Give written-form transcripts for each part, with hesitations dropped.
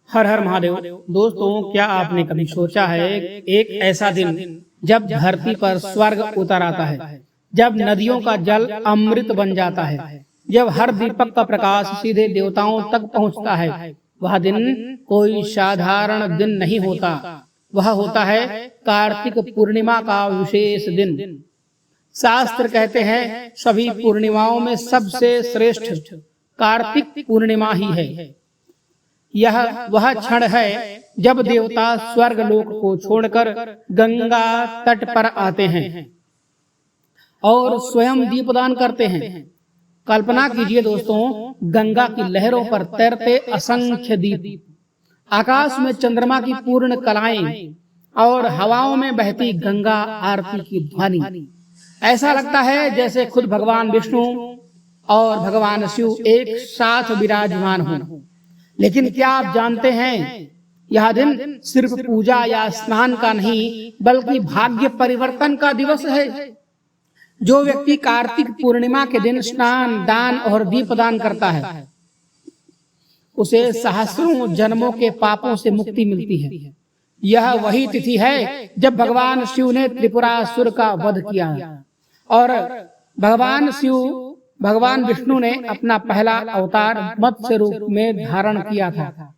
हर हर महादेव। दोस्तों, क्या आपने कभी सोचा है एक ऐसा दिन जब धरती पर स्वर्ग उतर आता है, जब नदियों का जल अमृत बन जाता है, जब हर दीपक का प्रकाश सीधे देवताओं तक पहुंचता है। वह दिन कोई साधारण दिन नहीं होता, वह होता है कार्तिक पूर्णिमा का विशेष दिन। शास्त्र कहते हैं सभी पूर्णिमाओं में सबसे श्रेष्ठ कार्तिक पूर्णिमा ही है। यह वह क्षण है जब देवता स्वर्ग लोक को छोड़कर गंगा तट पर आते हैं और स्वयं दीपदान करते हैं। कल्पना कीजिए दोस्तों, गंगा की लहरों पर तैरते असंख्य दीप, आकाश में चंद्रमा की पूर्ण कलाएं और हवाओं में बहती गंगा आरती की ध्वनि। ऐसा लगता है जैसे खुद भगवान विष्णु और भगवान शिव एक साथ विराजमान हों। लेकिन क्या आप जानते हैं, यह दिन सिर्फ पूजा या स्नान का नहीं बल्कि भाग्य परिवर्तन का दिवस है। जो व्यक्ति कार्तिक पूर्णिमा के दिन स्नान, दान और दीपदान करता है, उसे सहस्रों जन्मों के पापों से मुक्ति मिलती है। यह वही तिथि है जब भगवान शिव ने त्रिपुरासुर का वध किया और भगवान विष्णु ने अपना पहला अवतार मत्स्य रूप में धारण किया था।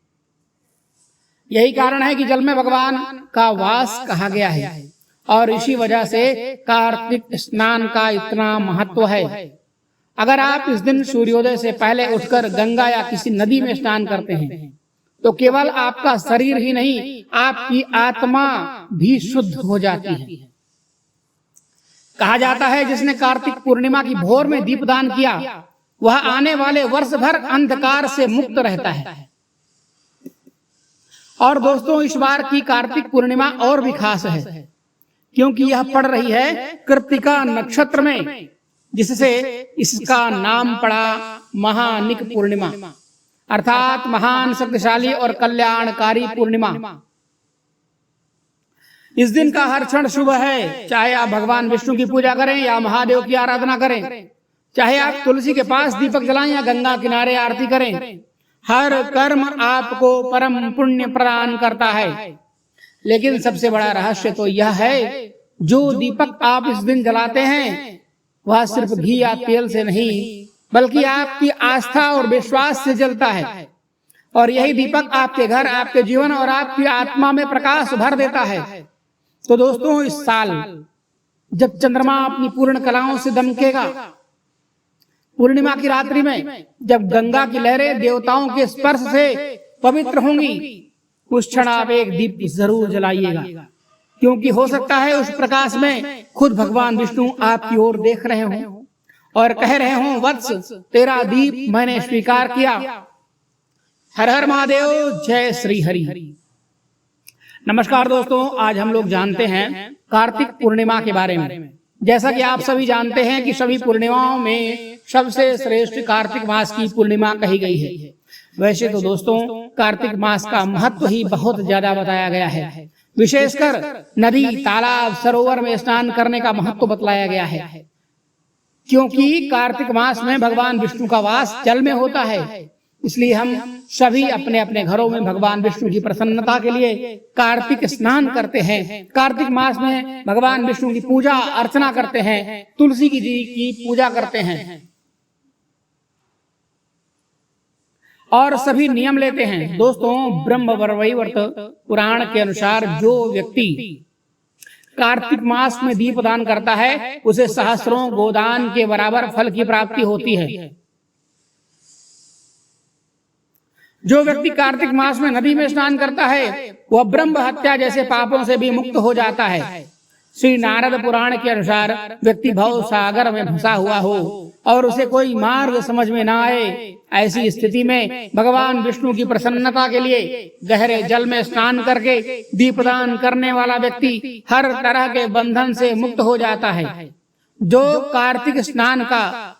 यही कारण है कि जल में भगवान का वास कहा गया है और इसी वजह से कार्तिक स्नान का इतना महत्व है। अगर आप इस दिन सूर्योदय से पहले उठकर गंगा या किसी नदी में स्नान करते हैं तो केवल आपका शरीर ही नहीं, आपकी आत्मा भी शुद्ध हो जाती है। कहा जाता है जिसने कार्तिक पूर्णिमा की भोर में दीपदान किया वह आने वाले वर्ष भर अंधकार से मुक्त रहता है। और दोस्तों, इस बार की कार्तिक पूर्णिमा और भी खास है क्योंकि यह पड़ रही है कृत्तिका नक्षत्र में, जिससे इसका नाम पड़ा महानिक पूर्णिमा, अर्थात महान, शक्तिशाली और कल्याणकारी पूर्णिमा। इस दिन का हर क्षण शुभ है, चाहे आप भगवान विष्णु की पूजा करें या महादेव की आराधना करें, चाहे आप तुलसी के पास दीपक जलाएं या गंगा किनारे आरती करें। हर कर्म आपको परम पुण्य प्रदान करता है। लेकिन सबसे बड़ा रहस्य तो यह है, जो दीपक आप इस दिन जलाते हैं वह सिर्फ घी या तेल से नहीं बल्कि आपकी आस्था और विश्वास से जलता है। और यही दीपक आपके घर, आपके जीवन और आपकी आत्मा में प्रकाश भर देता है। तो दोस्तों, इस साल जब चंद्रमा अपनी पूर्ण कलाओं से दमकेगा, पूर्णिमा की रात्रि में जब गंगा की लहरें देवताओं के स्पर्श से पवित्र होंगी, उस क्षण आप एक दीप जरूर जलाइएगा, क्योंकि हो सकता है उस प्रकाश में खुद भगवान विष्णु आपकी ओर देख रहे हों और कह रहे हों, वत्स, तेरा दीप मैंने स्वीकार किया। हर हर महादेव, जय श्री हरि। नमस्कार दोस्तों, आज हम लोग जानते हैं कार्तिक पूर्णिमा के बारे में। जैसा कि आप सभी जानते हैं कि सभी पूर्णिमाओं में सबसे श्रेष्ठ कार्तिक मास की पूर्णिमा कही गई है। वैसे तो दोस्तों, कार्तिक मास का महत्व ही बहुत ज्यादा बताया गया है। विशेषकर नदी, तालाब, सरोवर में स्नान करने का महत्व बतलाया गया है, क्योंकि कार्तिक मास में भगवान विष्णु का वास जल में होता है। इसलिए हम सभी अपने अपने घरों में भगवान विष्णु की प्रसन्नता के लिए कार्तिक स्नान करते हैं। कार्तिक मास में भगवान विष्णु की पूजा अर्चना करते हैं, तुलसी जी की पूजा करते हैं और सभी नियम लेते हैं। दोस्तों, ब्रह्मवैवर्त पुराण के अनुसार जो व्यक्ति कार्तिक मास में दीपदान करता है उसे सहस्रों गोदान के बराबर फल की प्राप्ति होती है। जो व्यक्ति कार्तिक मास में नदी में स्नान करता है वह ब्रह्म हत्या जैसे पापों से भी मुक्त हो जाता है। श्री नारद पुराण के अनुसार व्यक्ति भव सागर में फंसा हुआ हो और उसे कोई मार्ग समझ में ना आए, ऐसी स्थिति में भगवान विष्णु की प्रसन्नता के लिए गहरे जल में स्नान करके दीपदान करने वाला व्यक्ति हर तरह के बंधन से मुक्त हो जाता है। जो कार्तिक स्नान का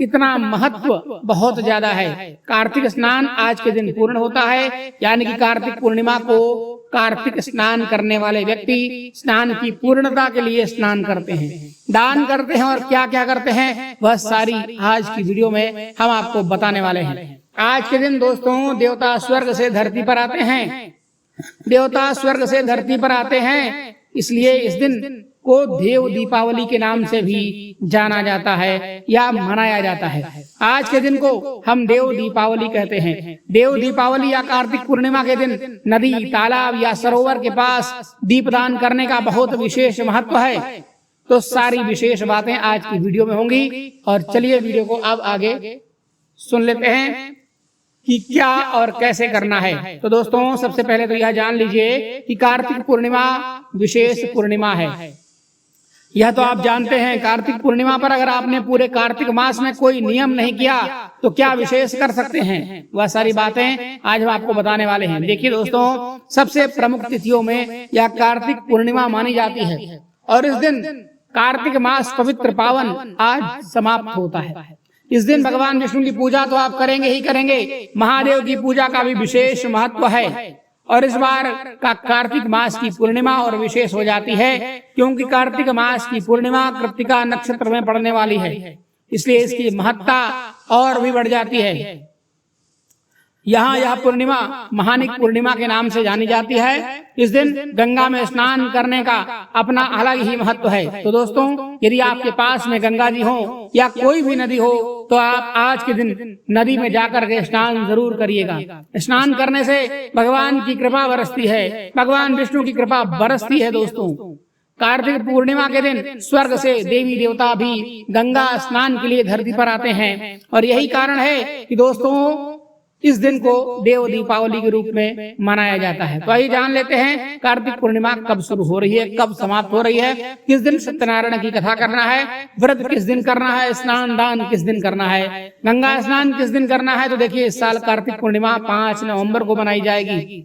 इतना महत्व बहुत ज्यादा है। कार्तिक स्नान आज के दिन पूर्ण होता है, यानी कि कार्तिक पूर्णिमा को कार्तिक स्नान करने वाले व्यक्ति स्नान की पूर्णता के लिए स्नान करते हैं, दान करते हैं और क्या क्या करते हैं वह सारी आज की वीडियो में हम आपको बताने वाले हैं। आज के दिन दोस्तों देवता स्वर्ग से धरती पर आते हैं, देवता स्वर्ग से धरती पर आते हैं, इसलिए इस दिन को देव दीपावली के नाम से भी जाना जाता है या मनाया जाता है। आज के दिन को हम देव दीपावली कहते हैं। देव दीपावली या कार्तिक पूर्णिमा के दिन नदी, तालाब या सरोवर के पास दीपदान करने का बहुत विशेष महत्व है। तो सारी विशेष बातें आज की वीडियो में होंगी और चलिए वीडियो को अब आगे सुन लेते हैं कि क्या और कैसे करना है। तो दोस्तों सबसे पहले तो यह जान लीजिए कि कार्तिक पूर्णिमा विशेष पूर्णिमा है। यह तो आप जानते हैं, कार्तिक पूर्णिमा पर अगर आपने पूरे कार्तिक मास में कोई नियम नहीं किया तो क्या विशेष कर सकते हैं, वह सारी बातें आज हम आपको बताने वाले हैं। देखिए दोस्तों, सबसे प्रमुख तिथियों में यह कार्तिक पूर्णिमा मानी जाती है और इस दिन कार्तिक मास पवित्र पावन आज समाप्त होता है। इस दिन भगवान विष्णु की पूजा तो आप करेंगे ही करेंगे, महादेव की पूजा का भी विशेष महत्व है। और इस बार का कार्तिक मास की पूर्णिमा और विशेष हो जाती है क्योंकि कार्तिक मास की पूर्णिमा कृत्तिका नक्षत्र में पड़ने वाली है, इसलिए इसकी महत्ता और भी बढ़ जाती है। यहाँ यह पूर्णिमा महानिक पूर्णिमा के नाम से जानी जाती है। इस दिन गंगा में स्नान करने का अपना अलग ही महत्व है। तो दोस्तों, यदि आपके पास में गंगा जी हो या कोई भी नदी हो तो आप आज के दिन नदी में जाकर के स्नान जरूर करिएगा। स्नान करने से भगवान की कृपा बरसती है, भगवान विष्णु की कृपा बरसती है। दोस्तों, कार्तिक पूर्णिमा के दिन स्वर्ग से देवी देवता भी गंगा स्नान के लिए धरती पर आते हैं और यही कारण है कि दोस्तों इस दिन को देव दीपावली के रूप में मनाया जाता है। तो आइए जान लेते हैं कार्तिक पूर्णिमा कब शुरू हो रही है, कब समाप्त हो रही है, किस दिन सत्यनारायण की कथा करना है, व्रत किस दिन करना है, स्नान दान किस दिन करना है, गंगा स्नान किस दिन करना है। तो देखिए, इस साल कार्तिक पूर्णिमा 5 नवंबर को मनाई जाएगी।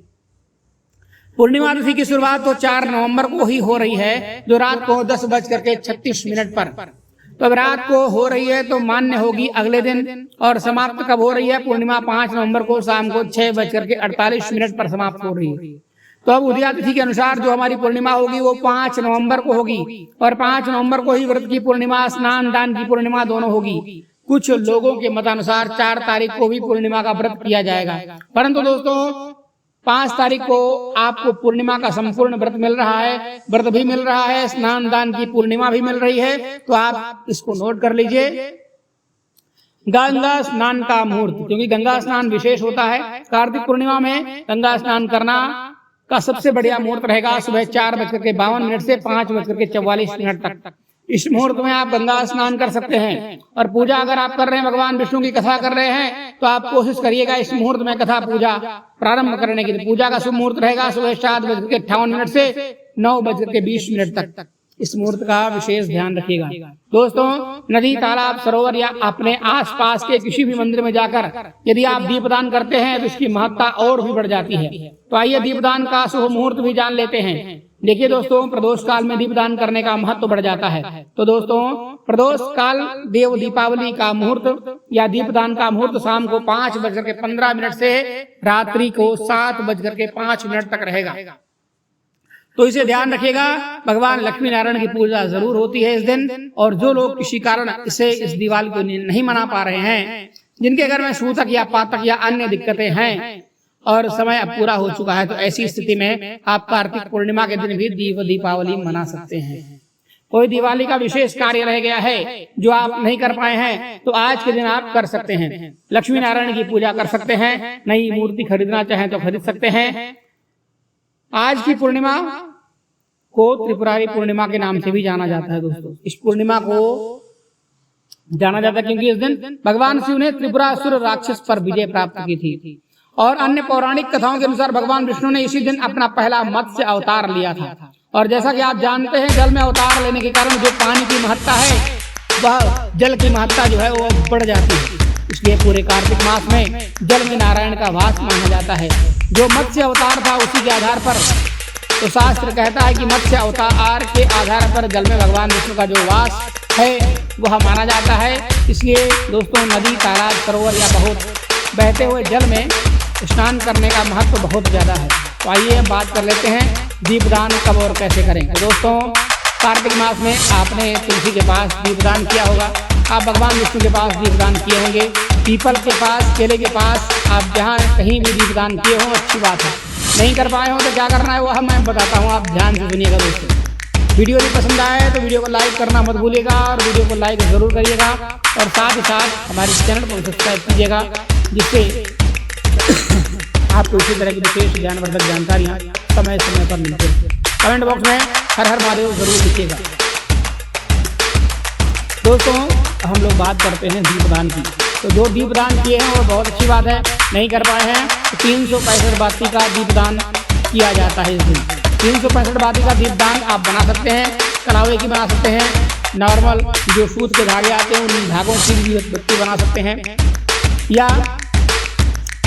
पूर्णिमा तिथि की शुरुआत तो 4 नवंबर को ही हो रही है, जो रात को 10:36 पर। तो अब रात को हो रही है तो मान्य होगी अगले दिन। और समाप्त कब हो रही है? पूर्णिमा 5 नवंबर को शाम को 6:48 पर समाप्त हो रही है। तो अब उदया तिथि के अनुसार जो हमारी पूर्णिमा होगी वो 5 नवंबर को होगी और 5 नवंबर को ही व्रत की पूर्णिमा, स्नान दान की पूर्णिमा दोनों होगी। कुछ लोगों के मतानुसार 4 तारीख को भी पूर्णिमा का व्रत किया जाएगा, परंतु दोस्तों 5 तारीख को आपको पूर्णिमा का संपूर्ण व्रत मिल रहा है, व्रत भी मिल रहा है, स्नान दान की पूर्णिमा भी मिल रही है। तो आप इसको नोट कर लीजिए। गंगा स्नान का मुहूर्त, क्योंकि गंगा स्नान विशेष होता है। कार्तिक पूर्णिमा में गंगा स्नान करना का सबसे बढ़िया मुहूर्त रहेगा सुबह 4:52 से 5:44 तक। इस मुहूर्त में आप गंगा स्नान कर सकते हैं। और पूजा अगर आप कर रहे हैं, भगवान विष्णु की कथा कर रहे हैं, तो आप कोशिश करिएगा इस मुहूर्त में कथा पूजा प्रारंभ करने के लिए। पूजा का शुभ मुहूर्त रहेगा सुबह 7:58 से 9:20 तक। इस मुहूर्त का विशेष ध्यान रखिएगा। दोस्तों, नदी, तालाब, सरोवर या अपने आसपास के किसी भी मंदिर में जाकर यदि आप दीपदान करते हैं तो इसकी महत्ता और भी बढ़ जाती है। तो आइए दीपदान का शुभ मुहूर्त भी जान लेते हैं। देखिए दोस्तों, प्रदोष काल में दीपदान करने का महत्व बढ़ जाता है। तो दोस्तों, प्रदोष काल देव दीपावली का मुहूर्त या दीपदान का मुहूर्त शाम को 5:15 से रात्रि को 7:05 तक रहेगा। तो इसे ध्यान रखिएगा। भगवान लक्ष्मी नारायण की पूजा जरूर होती है इस दिन। और जो लोग किसी कारण इस दिवाली को नहीं मना पा रहे हैं, जिनके घर में सूतक या पातक या अन्य दिक्कतें हैं और समय अब पूरा हो चुका है, तो ऐसी स्थिति में आप कार्तिक पूर्णिमा के दिन भी दीपावली मना सकते हैं। कोई दिवाली का विशेष कार्य रह गया है जो आप नहीं कर पाए हैं, तो आज के दिन आप कर सकते हैं। लक्ष्मी नारायण की पूजा कर सकते हैं, नई मूर्ति खरीदना चाहें तो खरीद सकते हैं। आज की पूर्णिमा को त्रिपुरारी पूर्णिमा के नाम से भी जाना जाता है। दोस्तों, इस पूर्णिमा को जाना जाता है क्योंकि इस दिन भगवान शिव ने त्रिपुरासुर राक्षस पर विजय प्राप्त की थी। और अन्य पौराणिक कथाओं के अनुसार भगवान विष्णु ने इसी दिन अपना पहला मत्स्य अवतार लिया था। और जैसा कि आप जानते हैं, जल में अवतार लेने के कारण जो पानी की महत्ता है, वह जल की महत्ता जो है वो बढ़ जाती है। इसलिए पूरे कार्तिक मास में जल में नारायण का वास माना जाता है। जो मत्स्य अवतार था उसी के आधार पर तो शास्त्र कहता है कि मत्स्य अवतार के आधार पर जल में भगवान विष्णु का जो वास है वह माना जाता है। इसलिए दोस्तों, नदी, तालाब, सरोवर या बहुत बहते हुए जल में स्नान करने का महत्व बहुत ज़्यादा है। तो आइए बात कर लेते हैं दीपदान कब और कैसे करें। दोस्तों, कार्तिक मास में आपने तुलसी के पास दीपदान किया होगा। आप भगवान विष्णु के पास दीपदान किए होंगे, पीपल के पास, केले के पास, आप जहाँ कहीं भी दीपदान किए हों अच्छी बात है। नहीं कर पाए हो तो क्या करना है वह मैं बताता हूँ, आप ध्यान से सुनिएगा दोस्तों। वीडियो यदि पसंद आए तो वीडियो को लाइक करना मत भूलिएगा और वीडियो को लाइक ज़रूर करिएगा और साथ ही साथ हमारे चैनल को सब्सक्राइब कीजिएगा, जिससे आपको इसी तरह की विशेष ज्ञानवर्धक जानकारियाँ समय समय पर मिलती है। कमेंट बॉक्स में हर हर महादेव जरूर लिखिएगा। दोस्तों हम लोग बात करते हैं दीपदान की, तो जो दीपदान किए हैं वो बहुत अच्छी बात है। नहीं कर पाए हैं तो 365 बाती का दीपदान किया जाता है इस दिन। 365 बाती का दीपदान आप बना सकते हैं, कलावे की बना सकते हैं, नॉर्मल जो सूत के धागे आते हैं उन धागों की भी बत्ती बना सकते हैं, या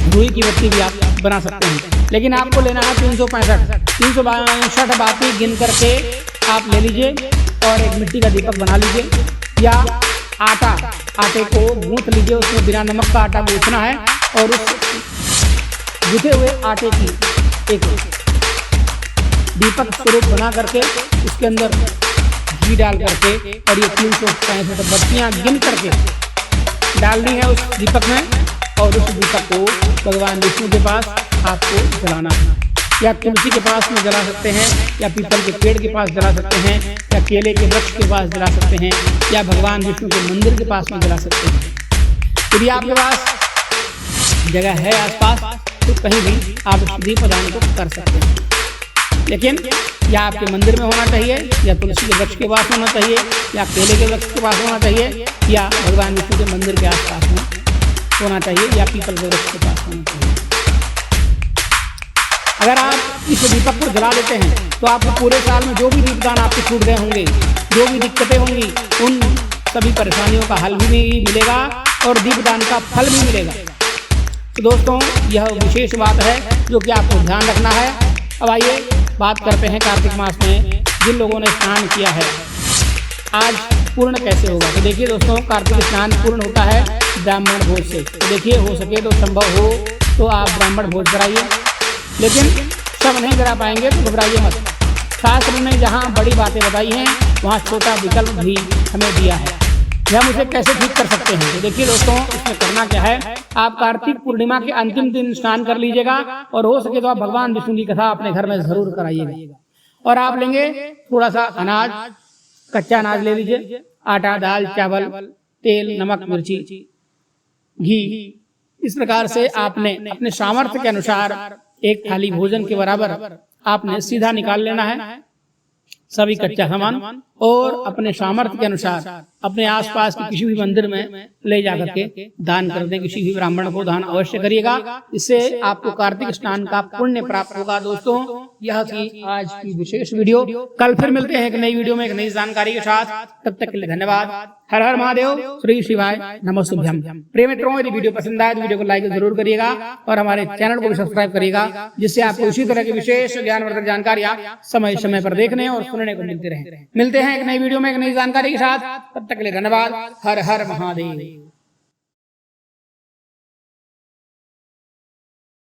रुई की बत्ती भी आप बना सकते हैं। लेकिन आपको लेना है 365 बाती गिन करके आप ले लीजिए और एक मिट्टी का दीपक बना लीजिए, या आटे को गूंथ लीजिए, उसमें बिना नमक का आटा गूंथना है और उस गूंथे हुए आटे की एक दीपक स्वरूप बना करके उसके अंदर घी डाल करके और ये 365 बत्तियाँ गिन करके डालनी है उस दीपक में, और उस दीपक को भगवान विष्णु के पास आपको जलाना है। या तुलसी के पास में जला सकते हैं, या पीपल के पेड़ के पास जला सकते हैं, या केले के वृक्ष के पास जला सकते हैं, या भगवान विष्णु के मंदिर के पास में जला सकते हैं। यदि आपके पास जगह है आसपास तो कहीं भी आप इस दीपदान को कर सकते हैं, लेकिन या आपके मंदिर में होना चाहिए, या तुलसी के वृक्ष के पास होना चाहिए, या केले के वृक्ष के पास होना चाहिए, या भगवान विष्णु के मंदिर के आसपास में होना चाहिए, या पीपल के वृक्ष के पास होना चाहिए। अगर आप इस दीपक को जला देते हैं तो आपको पूरे साल में जो भी दीपदान आपके छूट गए होंगे, जो भी दिक्कतें होंगी, उन सभी परेशानियों का हल भी मिलेगा और दीपदान का फल भी मिलेगा। तो दोस्तों यह विशेष बात है जो कि आपको ध्यान रखना है। अब आइए बात करते हैं कार्तिक मास में जिन लोगों ने स्नान किया है आज पूर्ण कैसे होगा। तो देखिए दोस्तों, कार्तिक स्नान पूर्ण होता है ब्राह्मण भोज से। तो देखिए हो सके तो संभव हो तो आप ब्राह्मण भोज कराइए, लेकिन सब नहीं करा पाएंगे तो घबराइए मत। शास्त्र ने जहाँ बड़ी बातें बताई हैं वहाँ छोटा विकल्प भी हमें दिया है, हम उसे कैसे ठीक कर सकते हैं। तो देखिए दोस्तों, इसमें करना क्या है, आप कार्तिक पूर्णिमा के अंतिम दिन स्नान कर लीजिएगा और हो सके तो आप भगवान विष्णु की कथा अपने घर में जरूर कराइएगा। और आप लेंगे थोड़ा सा अनाज, कच्चा अनाज ले लीजिए, आटा, दाल, चावल, तेल, नमक, मिर्ची, घी, इस प्रकार से आपने अपने सामर्थ्य के अनुसार एक थाली भोजन के बराबर आपने सीधा निकाल लेना है सभी कच्चा सामान, और अपने सामर्थ्य के अनुसार अपने आसपास के किसी भी मंदिर में ले जाकर के दान कर दें। किसी भी ब्राह्मण को दान अवश्य करिएगा, इससे आपको कार्तिक स्नान का पुण्य प्राप्त होगा। दोस्तों यह थी आज की विशेष वीडियो। कल फिर मिलते हैं एक नई वीडियो में एक नई जानकारी के साथ। तब तक के लिए धन्यवाद। हर हर महादेव, श्री शिवाय, नमः शुभ्यम। प्रिय मित्रों, यदि वीडियो पसंद आए तो वीडियो को लाइक जरूर करिएगा और हमारे चैनल को भी सब्सक्राइब करिएगा, जिससे आपको इसी तरह की विशेष ज्ञानवर्धक जानकारियां समय समय पर देखने और सुनने को मिलती रहे। मिलते हैं एक नई वीडियो में एक नई जानकारी के साथ। तब तक के लिए धन्यवाद। हर हर महादेव।